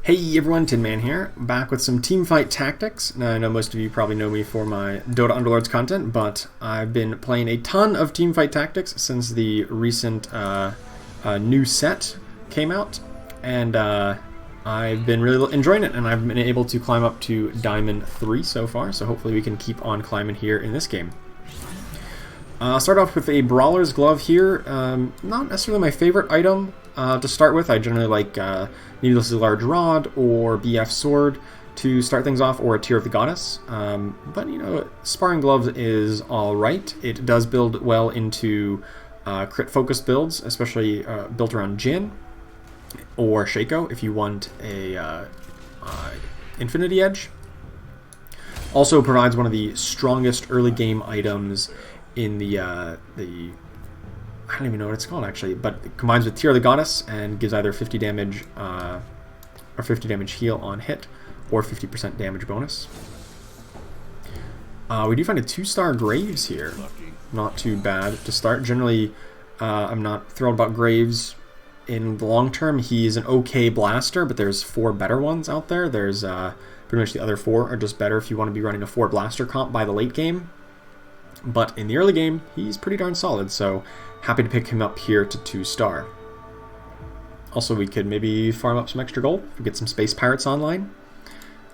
Hey everyone, TinMan here, back with some teamfight tactics. Now, I know most of you probably know me for my Dota Underlords content, but I've been playing a ton of teamfight tactics since the recent new set came out, and I've been really enjoying it, and I've been able to climb up to Diamond 3 so far, so hopefully we can keep on climbing here in this game. I'll start off with a Brawler's Glove here. Not necessarily my favorite item to start with. I generally like Needlessly Large Rod or BF Sword to start things off, or a Tear of the Goddess. But, you know, Sparring Gloves is alright. It does build well into crit focused builds, especially built around Jhin or Shaco if you want a Infinity Edge. Also provides one of the strongest early game items in the I don't even know what it's called actually, but it combines with Tear of the Goddess and gives either 50 damage or 50 damage heal on hit, or 50% damage bonus. We do find a 2-star Graves here. Not too bad to start. Generally, I'm not thrilled about Graves in the long term. He's an okay blaster, but there's 4 better ones out there. There's pretty much the other 4 are just better if you want to be running a 4 blaster comp by the late game. But in the early game, he's pretty darn solid, so happy to pick him up here to 2-star. Also, we could maybe farm up some extra gold if we get some Space Pirates online,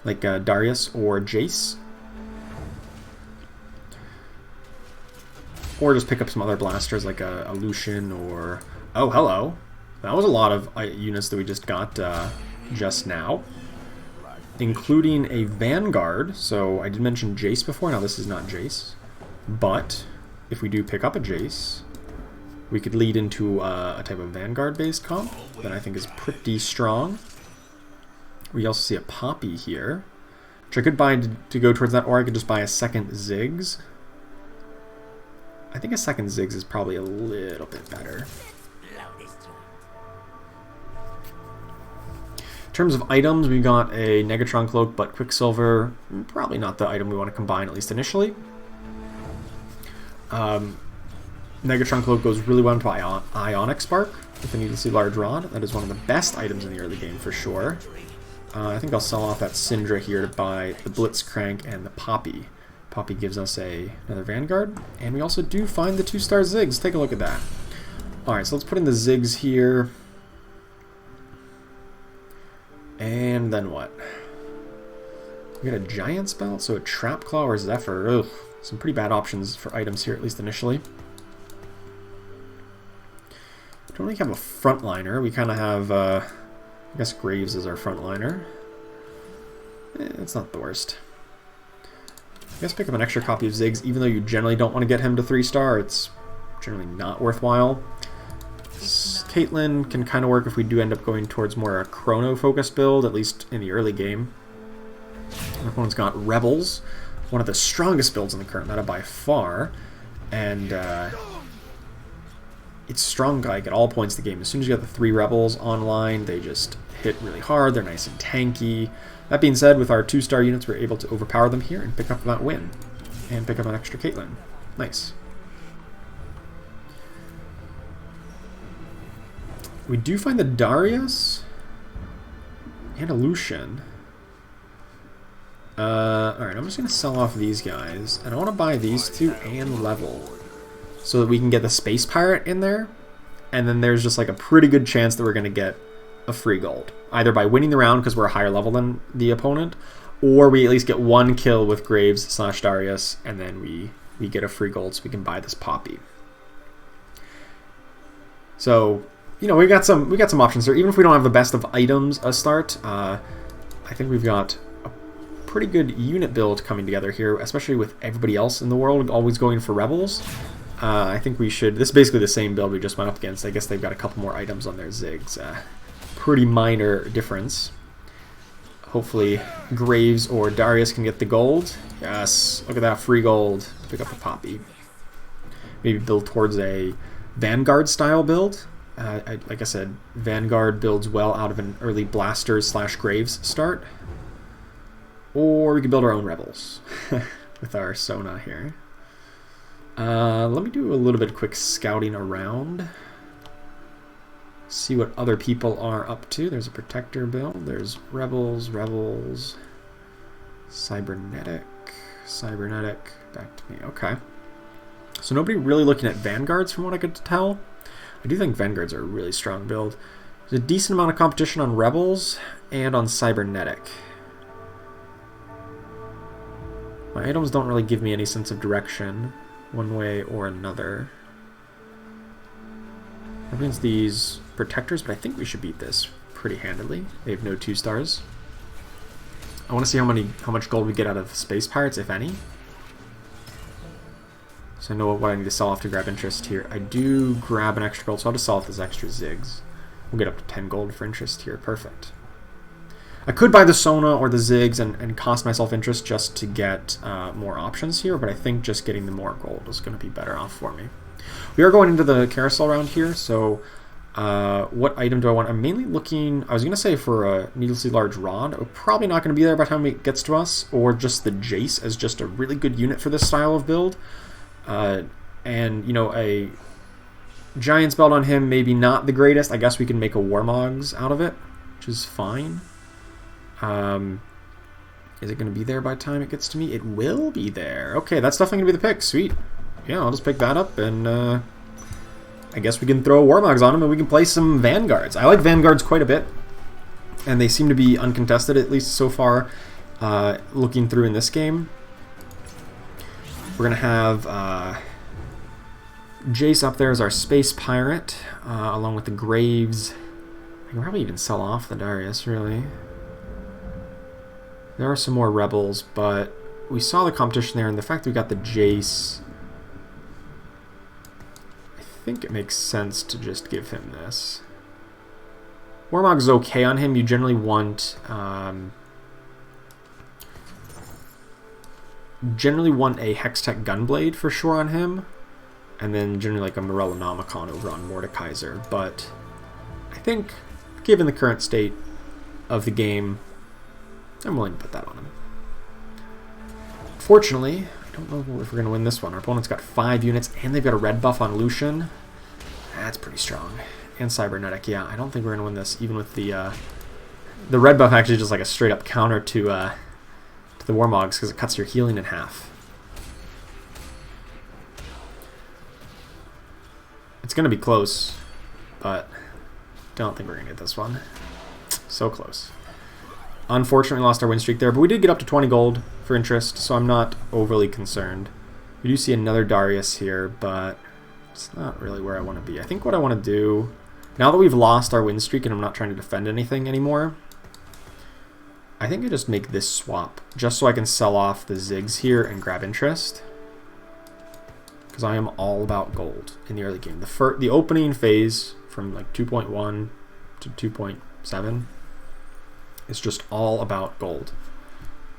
like Darius or Jayce. Or just pick up some other blasters like a Lucian or... Oh, hello! That was a lot of units that we just got just now, including a Vanguard. So I did mention Jayce before. Now this is not Jayce. But if we do pick up a Jayce, we could lead into a type of Vanguard-based comp that I think is pretty strong. We also see a Poppy here, which I could buy to go towards that, or I could just buy a second Ziggs. I think a second Ziggs is probably a little bit better. In terms of items, we got a Negatron Cloak, but Quicksilver, probably not the item we want to combine, at least initially. Negatron Cloak goes really well into Ionic Spark with the Needlessly Large Rod. That is one of the best items in the early game for sure. I think I'll sell off that Syndra here to buy the Blitzcrank and the Poppy. Poppy gives us another Vanguard, and we also do find the 2-star Ziggs. Take a look at that. Alright, so let's put in the Ziggs here. And then what? We got a Giant's Belt, so a Trap Claw or Zephyr. Ugh. Some pretty bad options for items here, at least initially. Don't really have a frontliner. We kind of have, I guess Graves is our frontliner. It's not the worst. I guess pick up an extra copy of Ziggs, even though you generally don't want to get him to 3-star. It's generally not worthwhile. Caitlyn can kind of work if we do end up going towards more a chrono-focused build, at least in the early game. Everyone's got Rebels. One of the strongest builds in the current meta by far, and it's strong like at all points of the game. As soon as you got the 3 Rebels online, they just hit really hard. They're nice and tanky. That being said, with our 2-star units, we're able to overpower them here and pick up that win, and pick up an extra Caitlyn. Nice. We do find the Darius and a Lucian. Alright, I'm just going to sell off these guys, and I want to buy these 2 and level, so that we can get the Space Pirate in there, and then there's just like a pretty good chance that we're going to get a free gold, either by winning the round because we're a higher level than the opponent, or we at least get 1 kill with Graves / Darius, and then we get a free gold so we can buy this Poppy. So, you know, we got some options here. Even if we don't have the best of items a start, I think we've got pretty good unit build coming together here, especially with everybody else in the world always going for Rebels. I think we should... This is basically the same build we just went up against. I guess they've got a couple more items on their Ziggs. Pretty minor difference. Hopefully Graves or Darius can get the gold. Yes, look at that free gold. Pick up the Poppy. Maybe build towards a Vanguard style build. Like I said, Vanguard builds well out of an early Blasters / Graves start. Or we could build our own Rebels with our Sona here. Let me do a little bit of quick scouting around. See what other people are up to. There's a Protector build. There's Rebels, Cybernetic, back to me. Okay. So nobody really looking at Vanguards from what I could tell. I do think Vanguards are a really strong build. There's a decent amount of competition on Rebels and on Cybernetic. My items don't really give me any sense of direction one way or another. That means these Protectors, but I think we should beat this pretty handily. They have no 2 stars. I want to see how much gold we get out of Space Pirates, if any. So I know what I need to sell off to grab interest here. I do grab an extra gold, so I'll just sell off those extra Zigs. We'll get up to 10 gold for interest here. Perfect. I could buy the Sona or the Zigs and cost myself interest just to get more options here, but I think just getting the more gold is going to be better off for me. We are going into the carousel round here, so what item do I want? I'm mainly looking, I was going to say for a needlessly large rod. Probably not going to be there by the time it gets to us, or just the Jayce as just a really good unit for this style of build. And, you know, a Giant's Belt on him, maybe not the greatest. I guess we can make a Warmogs out of it, which is fine. Is it going to be there by the time it gets to me? It will be there. Okay, that's definitely going to be the pick. Sweet. Yeah, I'll just pick that up, and I guess we can throw Warmogs on him, and we can play some Vanguards. I like Vanguards quite a bit, and they seem to be uncontested, at least so far, looking through in this game. We're going to have Jayce up there as our Space Pirate, along with the Graves. I can probably even sell off the Darius, really. There are some more Rebels, but we saw the competition there, and the fact that we got the Jayce, I think it makes sense to just give him this. Warmog's okay on him. You generally want a Hextech Gunblade for sure on him, and then generally like a Morellonomicon over on Mordekaiser. But I think, given the current state of the game, I'm willing to put that on him. Fortunately, I don't know if we're going to win this one. Our opponent's got 5 units, and they've got a red buff on Lucian. That's pretty strong. And Cybernetic, yeah. I don't think we're going to win this, even with the red buff actually just like a straight-up counter to the Warmogs, because it cuts your healing in half. It's going to be close, but don't think we're going to get this one. So close. Unfortunately, we lost our win streak there, but we did get up to 20 gold for interest, so I'm not overly concerned. We do see another Darius here, but it's not really where I want to be. I think what I want to do, now that we've lost our win streak and I'm not trying to defend anything anymore, I think I just make this swap, just so I can sell off the Zigs here and grab interest. Because I am all about gold in the early game. The opening phase from like 2.1 to 2.7 is just all about gold,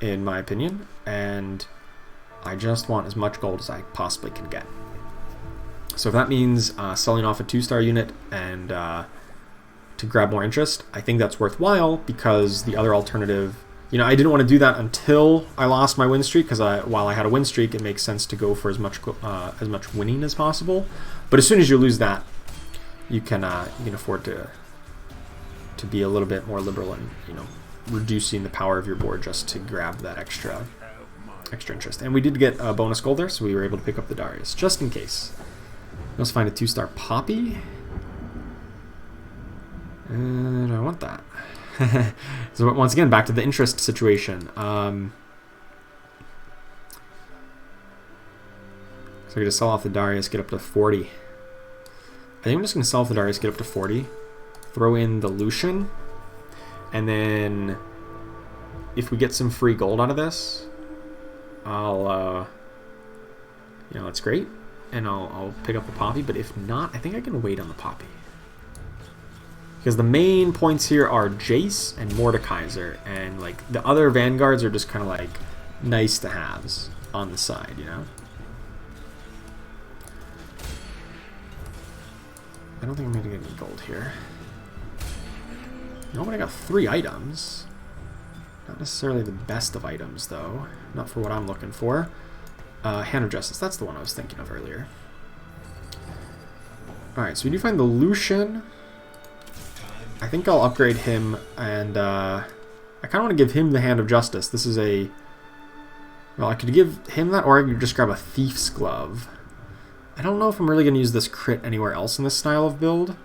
in my opinion, and I just want as much gold as I possibly can get. So if that means selling off a 2-star unit and to grab more interest, I think that's worthwhile, because the other alternative, you know, I didn't want to do that until I lost my win streak, because while I had a win streak, it makes sense to go for as much winning as possible. But as soon as you lose that, you can afford to be a little bit more liberal and, you know, reducing the power of your board just to grab that extra interest. And we did get a bonus gold there, so we were able to pick up the Darius, just in case. Let's find a 2-star Poppy. And I want that. So once again, back to the interest situation. So I'm going to sell off the Darius, get up to 40. I think I'm just going to sell off the Darius, get up to 40. Throw in the Lucian. And then if we get some free gold out of this, I'll, you know, that's great. And I'll pick up the Poppy. But if not, I think I can wait on the Poppy. Because the main points here are Jayce and Mordekaiser. And, like, the other Vanguards are just kind of, like, nice to haves on the side, you know? I don't think I'm going to get any gold here. No, but I got 3 items. Not necessarily the best of items, though. Not for what I'm looking for. Hand of Justice. That's the one I was thinking of earlier. Alright, so we do find the Lucian. I think I'll upgrade him, and I kind of want to give him the Hand of Justice. This is a... Well, I could give him that, or I could just grab a Thief's Glove. I don't know if I'm really going to use this crit anywhere else in this style of build.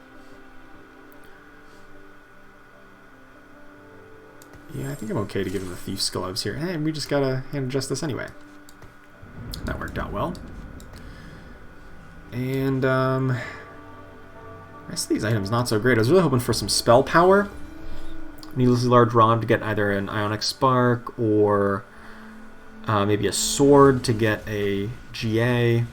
Yeah, I think I'm okay to give him the Thief's Gloves here. Hey, we just got a Hand of Justice anyway. That worked out well. And, the rest of these items not so great. I was really hoping for some spell power. Needlessly Large Rod to get either an Ionic Spark or maybe a sword to get a GA.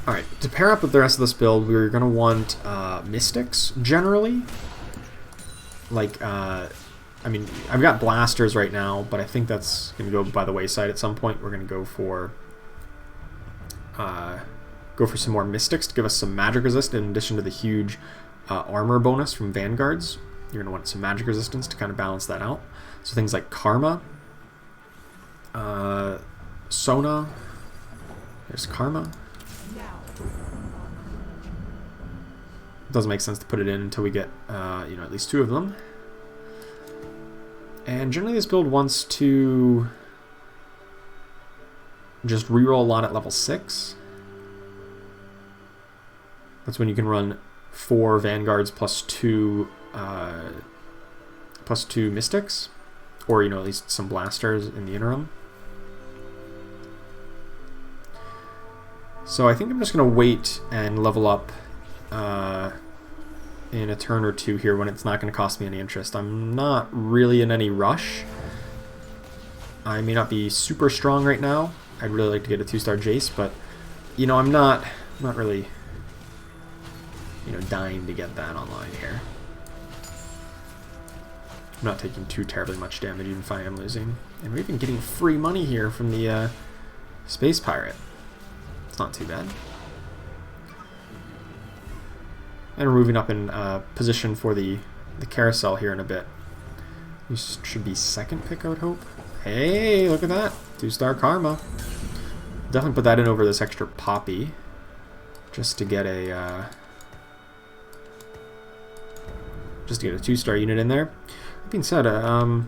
Alright, to pair up with the rest of this build, we're going to want Mystics, generally. Like, I mean, I've got Blasters right now, but I think that's going to go by the wayside at some point. We're going to go for some more Mystics to give us some magic resist in addition to the huge armor bonus from Vanguards. You're going to want some magic resistance to kind of balance that out. So things like Karma, Sona, there's Karma. Doesn't make sense to put it in until we get you know, at least 2 of them. And generally this build wants to just reroll a lot at level 6. That's when you can run 4 Vanguards plus 2 Mystics, or, you know, at least some Blasters in the interim. So I think I'm just going to wait and level up in a turn or 2 here when it's not going to cost me any interest. I'm not really in any rush. I may not be super strong right now. I'd really like to get a 2-star Jayce, but, you know, I'm not really, you know, dying to get that online here. I'm not taking too terribly much damage, even if I am losing. And we're even getting free money here from the Space Pirate. It's not too bad. And we're moving up in position for the carousel here in a bit. This should be second pick, I would hope. Hey, look at that. 2-star Karma. Definitely put that in over this extra Poppy. Just to get a 2-star unit in there. That being said, oh,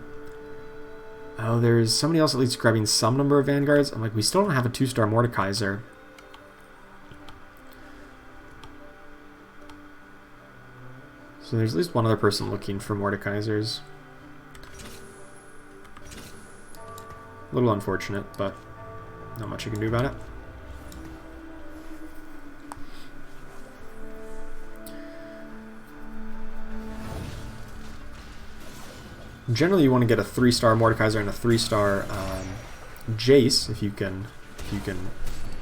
there's somebody else at least grabbing some number of Vanguards. I'm like, we still don't have a 2-star Mordekaiser. So there's at least one other person looking for Mordekaisers. A little unfortunate, but not much you can do about it. Generally, you want to get a 3-star Mordekaiser and a 3-star Jayce if you can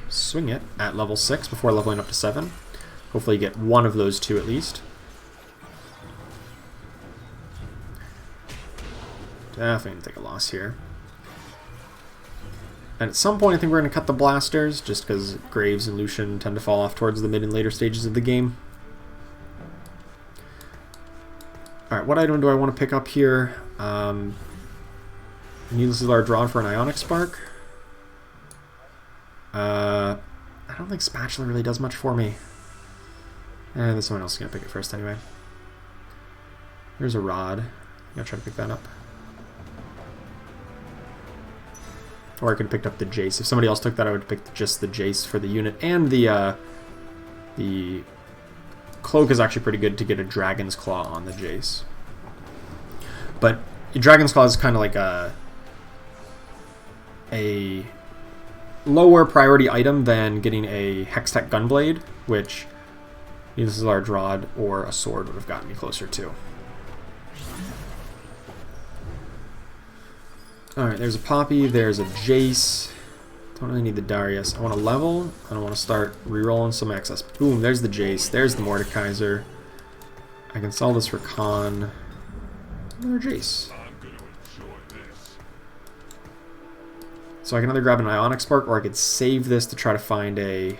swing it at level 6 before leveling up to 7. Hopefully, you get one of those 2 at least. Definitely take a loss here. And at some point, I think we're going to cut the Blasters, just because Graves and Lucian tend to fall off towards the mid and later stages of the game. Alright, what item do I want to pick up here? Needlessly Large Rod for an Ionic Spark. I don't think Spatula really does much for me. There's someone else going to pick it first anyway. There's a Rod. I'm going to try to pick that up. Or I could have picked up the Jayce. If somebody else took that, I would pick just the Jayce for the unit. And the Cloak is actually pretty good to get a Dragon's Claw on the Jayce. But Dragon's Claw is kind of like a lower priority item than getting a Hextech Gunblade, which either a Large Rod or a sword would have gotten me closer to. Alright, there's a Poppy, there's a Jayce. Don't really need the Darius. I want to level, and I want to start rerolling some excess. Boom, there's the Jayce, there's the Mordekaiser. I can sell this for Khan. Another Jayce. So I can either grab an Ionic Spark, or I could save this to try to find a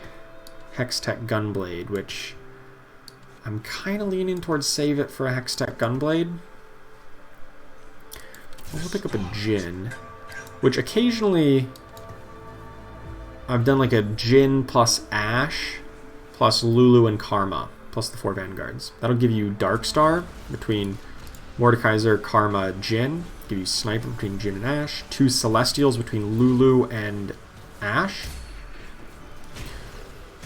Hextech Gunblade, which I'm kind of leaning towards save it for a Hextech Gunblade. We'll pick up a Jin, which occasionally I've done like a Jin plus Ashe plus Lulu and Karma plus the 4 Vanguards. That'll give you Dark Star between Mordekaiser, Karma, Jin. Give you Sniper between Jin and Ashe. 2 Celestials between Lulu and Ashe.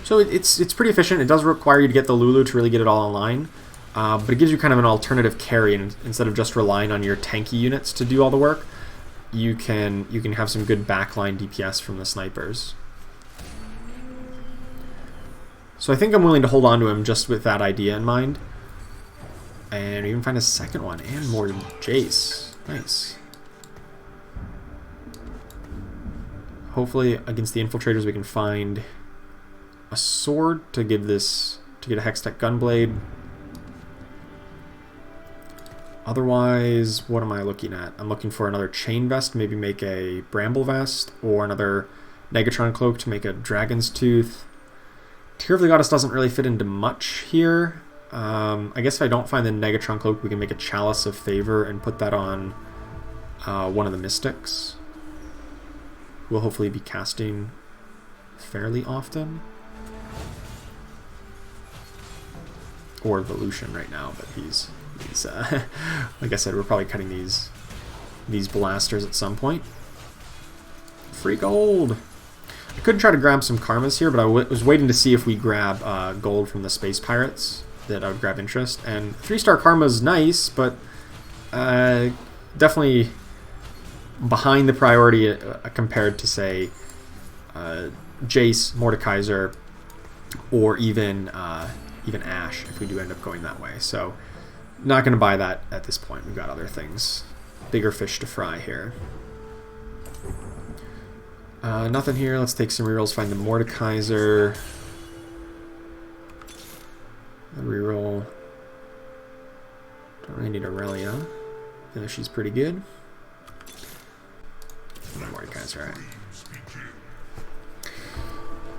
So it's pretty efficient. It does require you to get the Lulu to really get it all online. But it gives you kind of an alternative carry, and instead of just relying on your tanky units to do all the work, you can have some good backline DPS from the snipers. So I think I'm willing to hold on to him just with that idea in mind. And even find a second one, and more Jayce. Nice. Hopefully against the infiltrators we can find a sword to get a Hextech Gunblade. Otherwise, what am I looking at? I'm looking for another Chain Vest, maybe make a Bramble Vest, or another Negatron Cloak to make a Dragon's Tooth. Tear of the Goddess doesn't really fit into much here. I guess if I don't find the Negatron Cloak, we can make a Chalice of Favor and put that on one of the Mystics. We'll hopefully be casting fairly often. Or Volution right now, but he's like I said, we're probably cutting these blasters at some point. Free gold! I could try to grab some Karmas here, but I was waiting to see if we grab gold from the Space Pirates, that I would grab interest. And 3-star Karma's nice, but definitely behind the priority compared to, say, Jayce, Mordekaiser, or even Ashe, if we do end up going that way. So, not going to buy that at this point. We've got other things, bigger fish to fry here. Nothing here. Let's take some rerolls. Find the Mordekaiser. A reroll. Don't really need Aurelia. She's pretty good. Mordekaiser, right.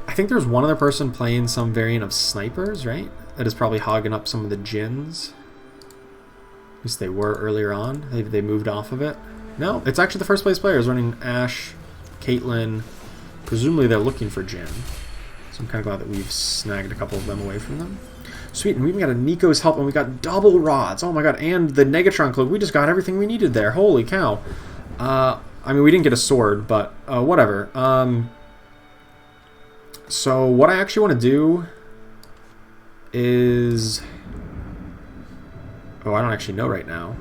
I think there's one other person playing some variant of snipers, right? That is probably hogging up some of the Jins. At least they were earlier on. They moved off of it. No, it's actually the first place players running Ashe, Caitlyn. Presumably they're looking for Jin. So I'm kind of glad that we've snagged a couple of them away from them. Sweet, and we even got a Nico's help, and we got double rods. Oh my god, and the Negatron Cloak. We just got everything we needed there. Holy cow. I mean, we didn't get a sword, but whatever. So what I actually want to do is... Oh, I don't actually know right now.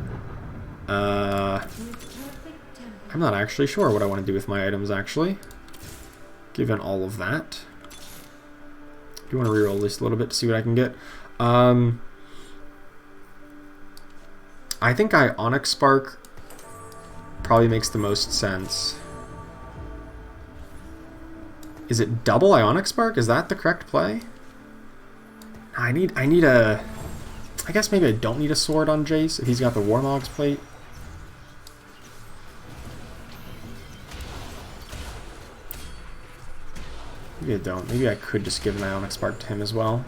I'm not actually sure what I want to do with my items, actually. Given all of that. I do want to reroll at least a little bit to see what I can get. I think Ionic Spark probably makes the most sense. Is it double Ionic Spark? Is that the correct play? I need a... I guess maybe I don't need a sword on Jayce if he's got the Warmog's plate. Maybe I don't. Maybe I could just give an Ionic Spark to him as well.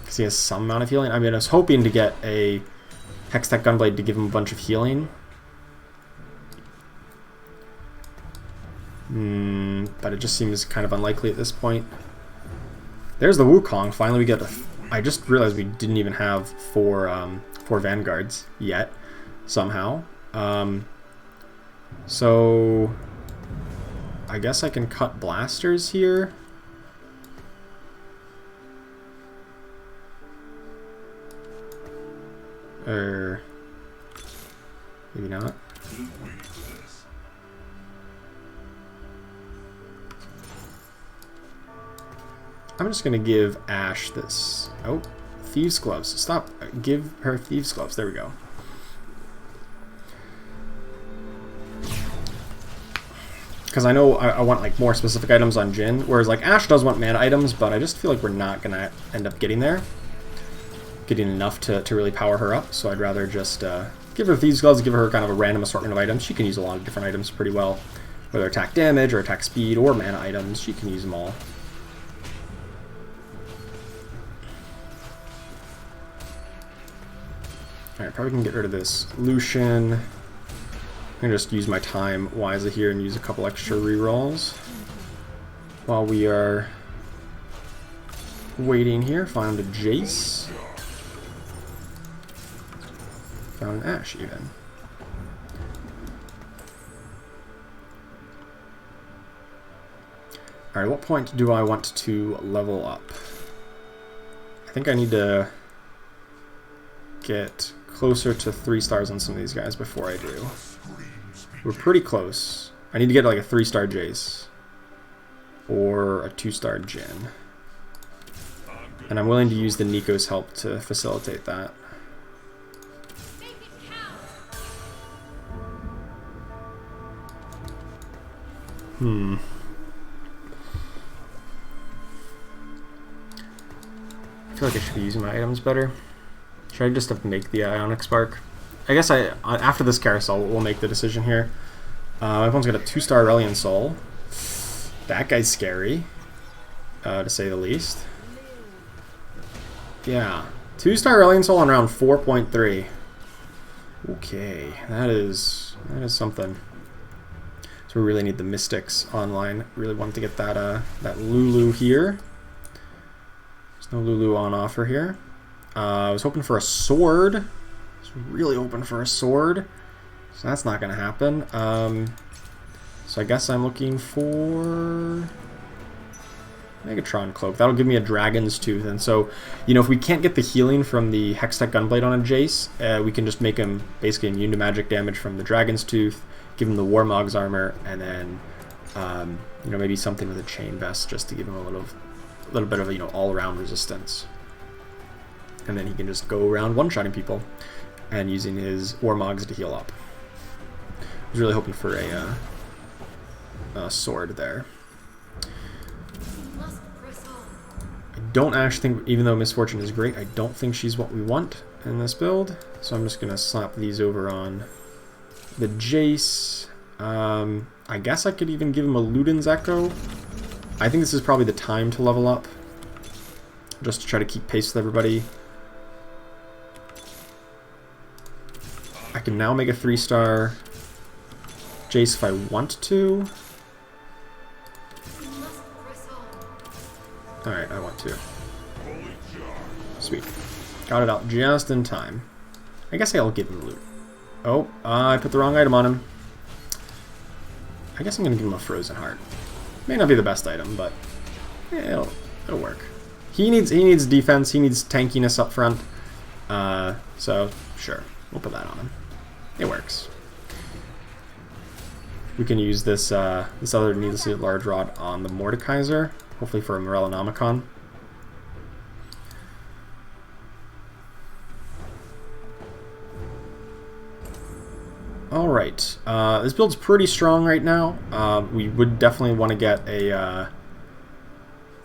Because he has some amount of healing. I mean, I was hoping to get a Hextech Gunblade to give him a bunch of healing. But it just seems kind of unlikely at this point. There's the Wukong. Finally we get a... I just realized we didn't even have four Vanguards yet, somehow. So... I guess I can cut blasters here. Or... maybe not. I'm just going to give Ashe this. Oh, Thieves' Gloves. Stop. Give her Thieves' Gloves. There we go. Because I know I want like more specific items on Jin, whereas like Ashe does want mana items, but I just feel like we're not going to end up getting there. Getting enough to really power her up, so I'd rather just give her Thieves' Gloves, give her kind of a random assortment of items. She can use a lot of different items pretty well. Whether attack damage or attack speed or mana items, she can use them all. Alright, probably can get rid of this Lucian. I'm going to just use my time wisely here and use a couple extra rerolls while we are waiting here. Found a Jayce. Found an Ashe even. Alright, what point do I want to level up? I think I need to get closer to 3 stars on some of these guys before I do. We're pretty close. I need to get like a 3-star Jayce or a 2-star Jhin. And I'm willing to use the Nico's help to facilitate that. I feel like I should be using my items better. Should I just have to make the Ionic Spark? I guess after this carousel, we'll make the decision here. My opponent's got a 2-star Aurelion Soul. That guy's scary, to say the least. Yeah, 2-star Aurelion Soul on round 4.3. Okay, that is something. So we really need the Mystics online. Really wanted to get that that Lulu here. There's no Lulu on offer here. I was hoping for a sword. I was really hoping for a sword. So that's not going to happen. So I guess I'm looking for Megatron Cloak. That'll give me a Dragon's Tooth. And so, you know, if we can't get the healing from the Hextech Gunblade on a Jayce, we can just make him basically immune to magic damage from the Dragon's Tooth, give him the Warmog's armor, and then, you know, maybe something with a Chain Vest just to give him a little bit of, you know, all-around resistance. And then he can just go around one-shotting people and using his Warmogs to heal up. I was really hoping for a sword there. I don't actually think, even though Misfortune is great, I don't think she's what we want in this build. So I'm just going to slap these over on the Jayce. I guess I could even give him a Luden's Echo. I think this is probably the time to level up, just to try to keep pace with everybody. I can now make a 3-star Jayce if I want to. Alright, I want to. Sweet. Got it out just in time. I guess I'll give him loot. Oh, I put the wrong item on him. I guess I'm going to give him a Frozen Heart. May not be the best item, but yeah, it'll work. He needs defense, he needs tankiness up front. So, sure, we'll put that on him. It works. We can use this this other needlessly large rod on the Mordekaiser, hopefully for a Morellonomicon. Alright, this build's pretty strong right now. We would definitely want to get a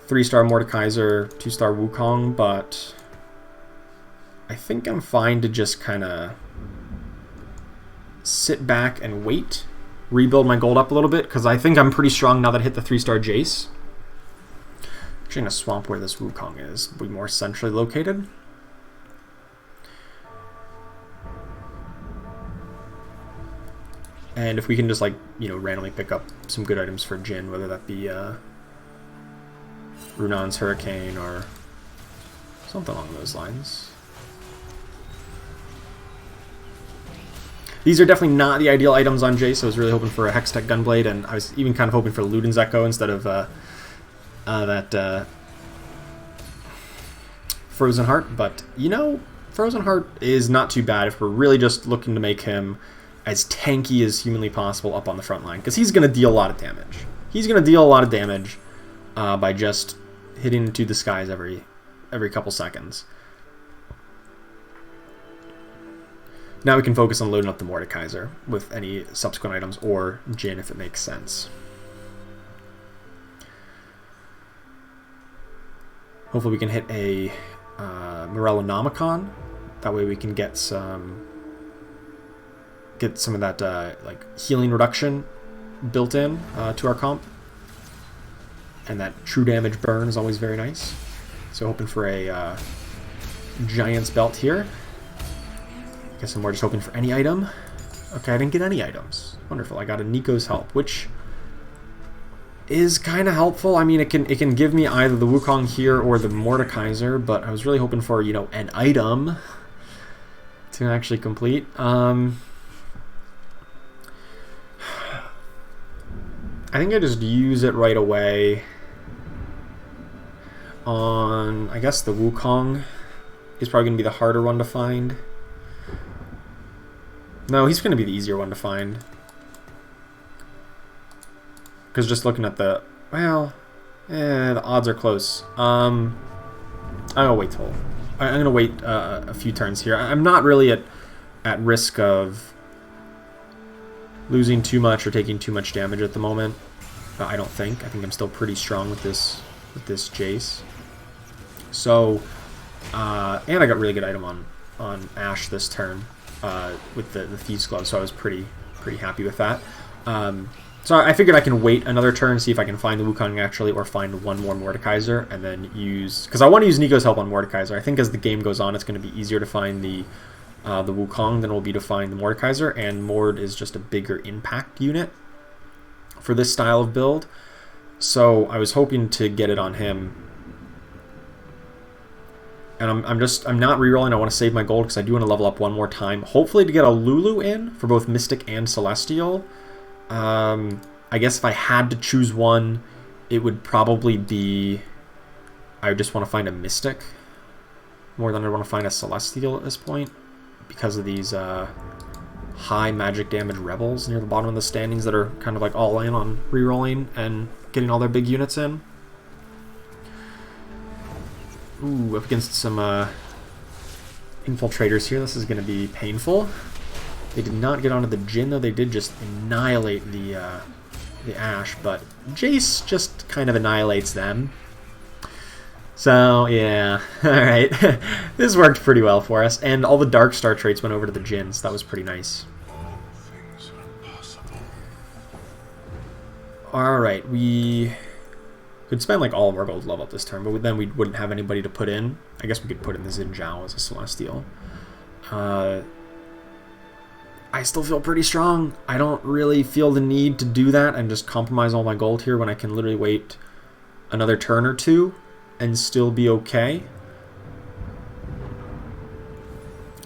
3-star Mordekaiser, 2-star Wukong, but I think I'm fine to just kind of sit back and wait, rebuild my gold up a little bit, because I think I'm pretty strong now that I hit the 3-star Jayce. Actually going to swamp where this Wukong is, be more centrally located. And if we can just, like, you know, randomly pick up some good items for Jhin, whether that be Runan's Hurricane or something along those lines. These are definitely not the ideal items on Jayce, so I was really hoping for a Hextech Gunblade, and I was even kind of hoping for Luden's Echo instead of that Frozen Heart. But, you know, Frozen Heart is not too bad if we're really just looking to make him as tanky as humanly possible up on the front line, because he's going to deal a lot of damage. He's going to deal a lot of damage by just hitting into the skies every couple seconds. Now we can focus on loading up the Mordekaiser with any subsequent items, or Jhin if it makes sense. Hopefully we can hit a Morellonomicon. That way we can get some of that like healing reduction built in to our comp. And that true damage burn is always very nice. So hoping for a Giant's Belt here. Guess I'm more just hoping for any item. Okay, I didn't get any items. Wonderful. I got a Nico's Help, which is kind of helpful. I mean, it can give me either the Wukong here or the Mordekaiser, but I was really hoping for, you know, an item to actually complete. I think I just use it right away on, I guess the Wukong is probably going to be the harder one to find. No, he's going to be the easier one to find. Because just looking at the, well, the odds are close. I'm gonna wait till, I'm gonna wait a few turns here. I'm not really at risk of losing too much or taking too much damage at the moment. I don't think. I think I'm still pretty strong with this Jayce. So, and I got really good item on Ashe this turn with the Thieves Glove, so I was pretty happy with that. So I figured I can wait another turn, see if I can find the Wukong actually, or find one more Mordekaiser, and then use... Because I want to use Nico's Help on Mordekaiser. I think as the game goes on, it's going to be easier to find the Wukong than it will be to find the Mordekaiser, and Mord is just a bigger impact unit for this style of build. So I was hoping to get it on him. And I'm not rerolling. I want to save my gold because I do want to level up one more time. Hopefully to get a Lulu in for both Mystic and Celestial. I guess if I had to choose one, it would probably be... I would just want to find a Mystic more than I want to find a Celestial at this point because of these high magic damage rebels near the bottom of the standings that are kind of like all in on rerolling and getting all their big units in. Ooh, up against some infiltrators here. This is going to be painful. They did not get onto the Jhin, though. They did just annihilate the Ashe, but Jayce just kind of annihilates them. So, yeah. Alright. This worked pretty well for us, and all the Dark Star traits went over to the Jhin, so that was pretty nice. Alright, we could spend like all of our gold to level up this turn, but then we wouldn't have anybody to put in. I guess we could put in the Xin Zhao as a Celestial. I still feel pretty strong. I don't really feel the need to do that and just compromise all my gold here when I can literally wait another turn or two and still be okay.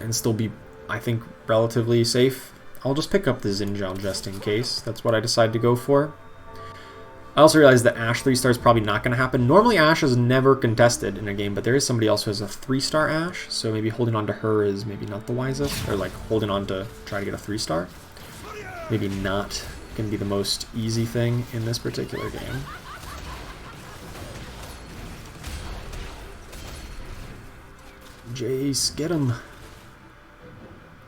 And still be, I think, relatively safe. I'll just pick up the Xin Zhao just in case. That's what I decide to go for. I also realized that Ashe 3-star is probably not going to happen. Normally Ashe is never contested in a game, but there is somebody else who has a 3-star Ashe, so maybe holding on to her is maybe not the wisest, or like holding on to try to get a 3-star. Maybe not going to be the most easy thing in this particular game. Jayce, get him.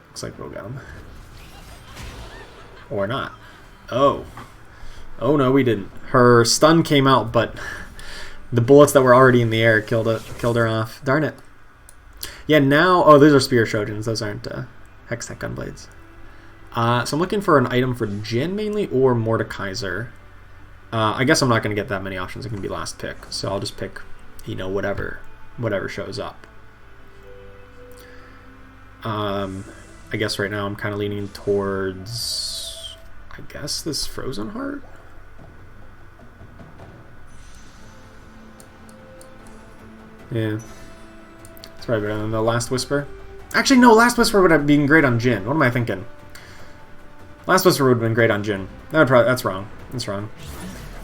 Looks like we'll get him. Or not. Oh. Oh no, we didn't. Her stun came out, but the bullets that were already in the air killed her off. Darn it. Yeah, now... Oh, those are Spear Trojans. Those aren't Hextech Gunblades. So I'm looking for an item for Jhin mainly, or Mordekaiser. I guess I'm not going to get that many options. It can be last pick. So I'll just pick, you know, whatever shows up. I guess right now I'm kind of leaning towards... I guess this Frozen Heart? Yeah. It's probably better than the Last Whisper. Actually, no, Last Whisper would have been great on Jhin. What am I thinking? Last Whisper would have been great on Jhin. That's wrong. That's wrong.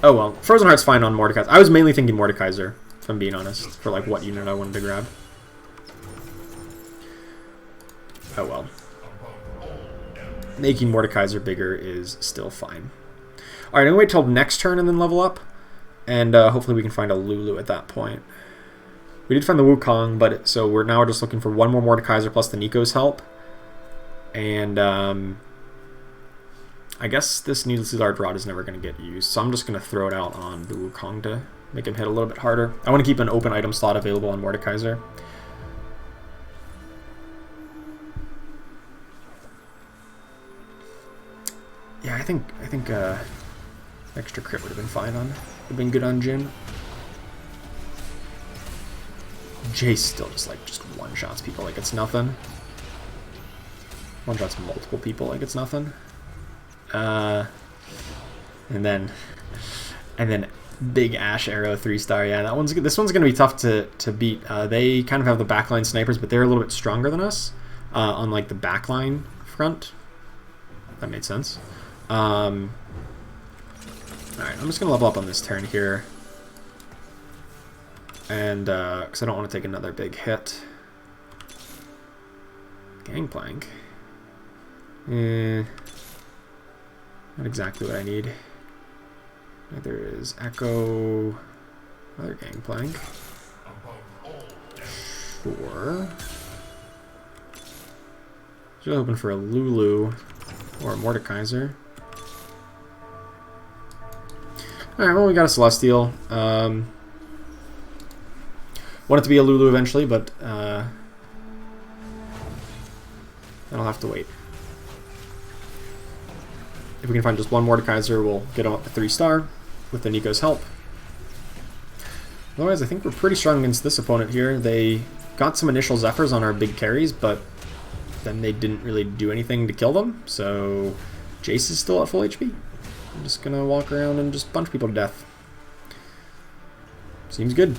Oh well. Frozen Heart's fine on Mordekaiser. I was mainly thinking Mordekaiser, if I'm being honest, for like what unit I wanted to grab. Oh well. Making Mordekaiser bigger is still fine. Alright, I'm going to wait till next turn and then level up. And hopefully we can find a Lulu at that point. We did find the Wukong, but so we're now just looking for one more Mordekaiser plus the Nico's Help. And I guess this Needlessly Large Rod is never going to get used, so I'm just going to throw it out on the Wukong to make him hit a little bit harder. I want to keep an open item slot available on Mordekaiser. Yeah, I think extra crit would have been fine on. Would have been good on Jhin. Jayce still just one-shots people like it's nothing. One-shots multiple people like it's nothing. And then big Ash Arrow 3-star. Yeah, this one's gonna be tough to beat. They kind of have the backline snipers, but they're a little bit stronger than us on like the backline front. That made sense. All right, I'm just gonna level up on this turn here, and because I don't want to take another big hit. Gangplank. Not exactly what I need. There is Echo. Another Gangplank. Sure. Just hoping for a Lulu or a Mordekaiser. Alright, well, we got a Celestial. Want it to be a Lulu eventually, but that'll have to wait. If we can find just one Mordekaiser, we'll get on the 3-star with the Nico's help. Otherwise, I think we're pretty strong against this opponent here. They got some initial Zephyrs on our big carries, but then they didn't really do anything to kill them, so Jayce is still at full HP. I'm just gonna walk around and just punch people to death. Seems good.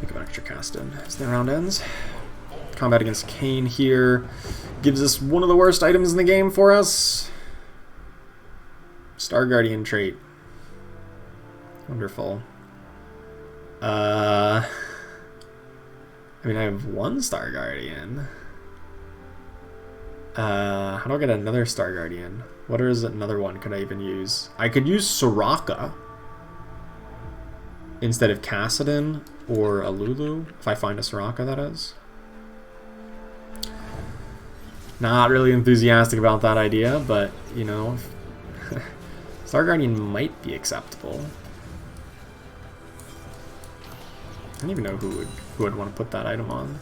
Think of an extra cast in as the round ends. Combat against Kayn here gives us one of the worst items in the game for us. Star Guardian trait. Wonderful. I mean, I have one Star Guardian. How do I get another Star Guardian? What is another one could I even use? I could use Soraka instead of Kassadin or a Lulu, if I find a Soraka, that is. Not really enthusiastic about that idea, but, you know, Star Guardian might be acceptable. I don't even know who would want to put that item on.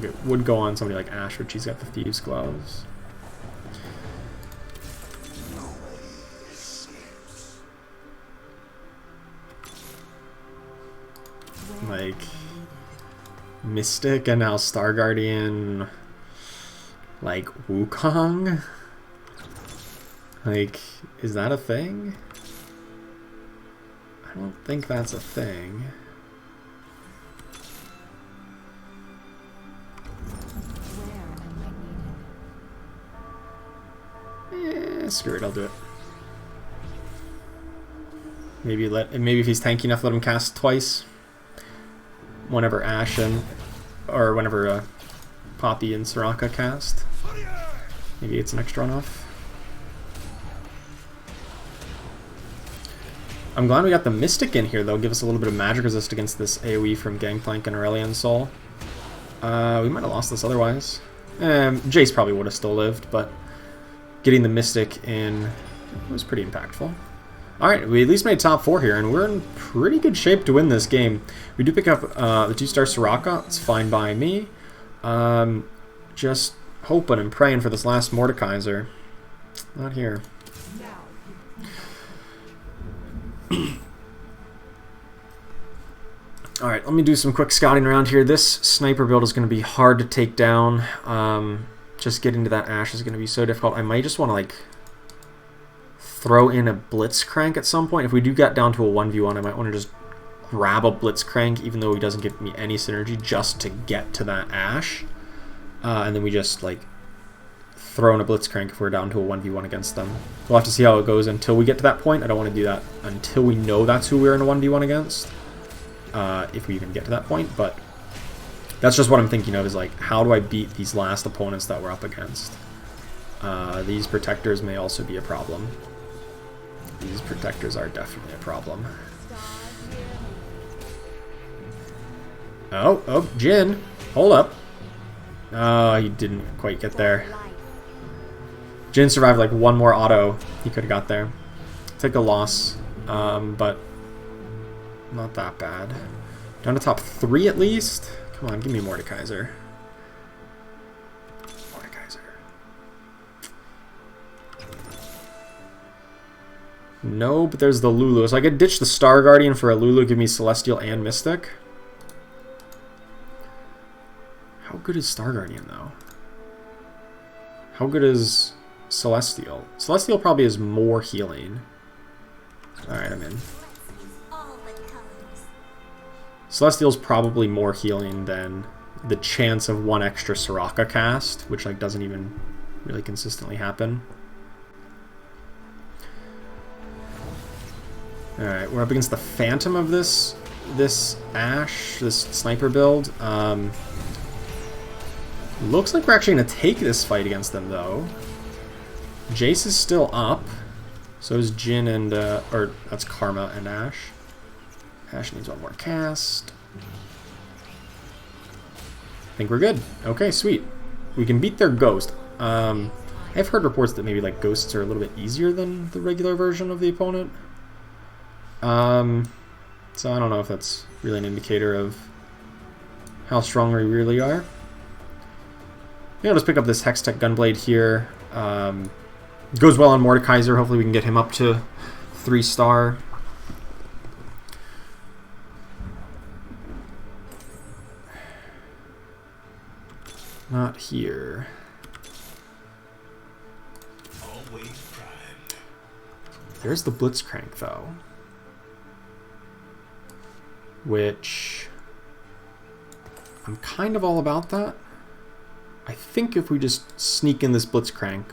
It would go on somebody like Ash, which she's got the Thieves' Gloves. Like Mystic and now Star Guardian, like Wukong. Like, is that a thing? I don't think that's a thing. Screw it, I'll do it. Maybe if he's tanky enough, let him cast twice. Whenever Ash or whenever Poppy and Soraka cast. Maybe it's an extra runoff. I'm glad we got the Mystic in here, though. Give us a little bit of magic resist against this AoE from Gangplank and Aurelion Soul. We might have lost this otherwise. Jayce probably would have still lived, but getting the Mystic in was pretty impactful. Alright, we at least made top 4 here, and we're in pretty good shape to win this game. We do pick up the 2-star Soraka. It's fine by me. Just hoping and praying for this last Mordekaiser. Not here. Alright, let me do some quick scouting around here. This sniper build is going to be hard to take down. Just getting to that Ash is going to be so difficult. I might just want to, like, throw in a Blitzcrank at some point. If we do get down to a 1v1, I might want to just grab a Blitzcrank, even though he doesn't give me any synergy, just to get to that Ash. And then we just, like, throw in a Blitzcrank if we're down to a 1v1 against them. We'll have to see how it goes until we get to that point. I don't want to do that until we know that's who we're in a 1v1 against. If we even get to that point, but that's just what I'm thinking of, is like, how do I beat these last opponents that we're up against? These protectors may also be a problem. These protectors are definitely a problem. Oh, Jin! Hold up. Oh, he didn't quite get there. Jin survived like one more auto. He could have got there. Take a loss, but not that bad. Down to top 3 at least. Come on, give me Mordekaiser. No, but there's the Lulu. So I could ditch the Star Guardian for a Lulu, give me Celestial and Mystic. How good is Star Guardian, though? How good is Celestial? Celestial probably is more healing. Alright, I'm in. Celestial's probably more healing than the chance of one extra Soraka cast, which like doesn't even really consistently happen. Alright, we're up against the Phantom of this Ashe, this sniper build. Looks like we're actually going to take this fight against them, though. Jayce is still up. So is Jhin and, or that's Karma and Ashe. Ashe needs one more cast. I think we're good. Okay, sweet. We can beat their Ghost. I've heard reports that maybe like Ghosts are a little bit easier than the regular version of the opponent. So I don't know if that's really an indicator of how strong we really are. I'll just pick up this Hextech Gunblade here. Goes well on Mordekaiser. Hopefully we can get him up to 3-star. Not here. There's the Blitzcrank, though. Which I'm kind of all about that. I think if we just sneak in this Blitzcrank,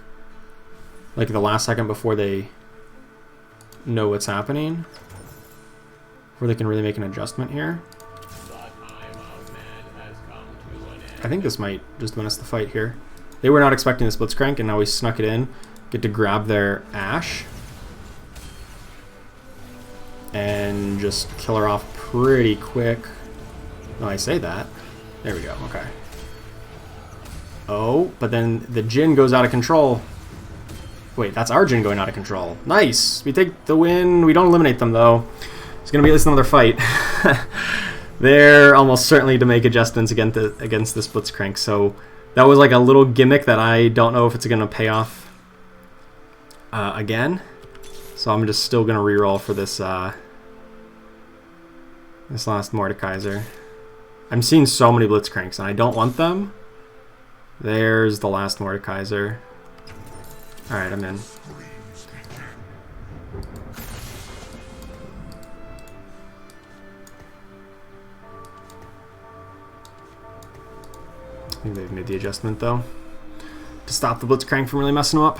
like the last second before they know what's happening, before they can really make an adjustment here, I think this might just win us the fight here. They were not expecting this Blitzcrank, and now we snuck it in. Get to grab their Ashe. And just kill her off pretty quick. No, I say that. There we go, okay. Oh, but then the Jhin goes out of control. Wait, that's our Jhin going out of control. Nice! We take the win. We don't eliminate them, though. It's going to be at least another fight. They're almost certainly to make adjustments against this Blitzcrank, so that was like a little gimmick that I don't know if it's going to pay off again. So I'm just still going to reroll for this this last Mordekaiser. I'm seeing so many Blitzcranks, and I don't want them. There's the last Mordekaiser. Alright, I'm in. I think they've made the adjustment, though, to stop the Blitzcrank from really messing them up.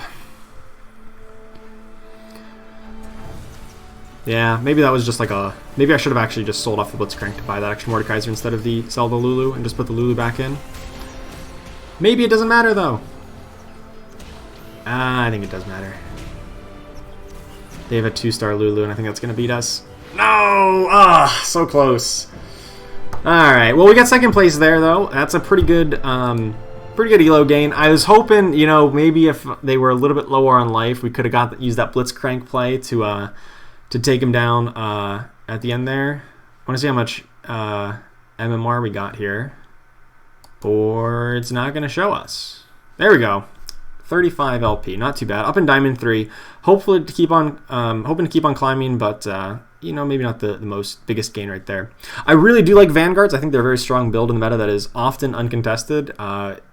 Yeah, maybe that was just like a... Maybe I should have actually just sold off the Blitzcrank to buy that extra Mordekaiser instead of the sell the Lulu and just put the Lulu back in. Maybe it doesn't matter, though. I think it does matter. They have a 2-star Lulu, and I think that's going to beat us. No! Ah, so close. Alright, well, we got second place there, though. That's a pretty good elo gain. I was hoping, you know, maybe if they were a little bit lower on life, we could have used that Blitzcrank play to take him down at the end there. I want to see how much MMR we got here. Or it's not going to show us. There we go. 35 LP, not too bad. Up in Diamond 3. Hopefully to keep on, hoping to keep on climbing, but you know, maybe not the biggest gain right there. I really do like Vanguards. I think they're a very strong build in the meta that is often uncontested.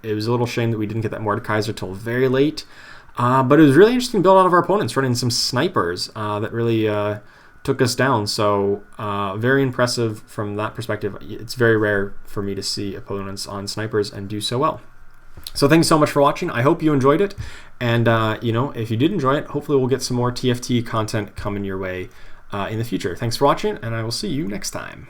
It was a little shame that we didn't get that Mordekaiser till very late. But it was really interesting to build out of our opponents, running some snipers that really took us down. So very impressive from that perspective. It's very rare for me to see opponents on snipers and do so well. So thanks so much for watching. I hope you enjoyed it. And, you know, if you did enjoy it, hopefully we'll get some more TFT content coming your way in the future. Thanks for watching, and I will see you next time.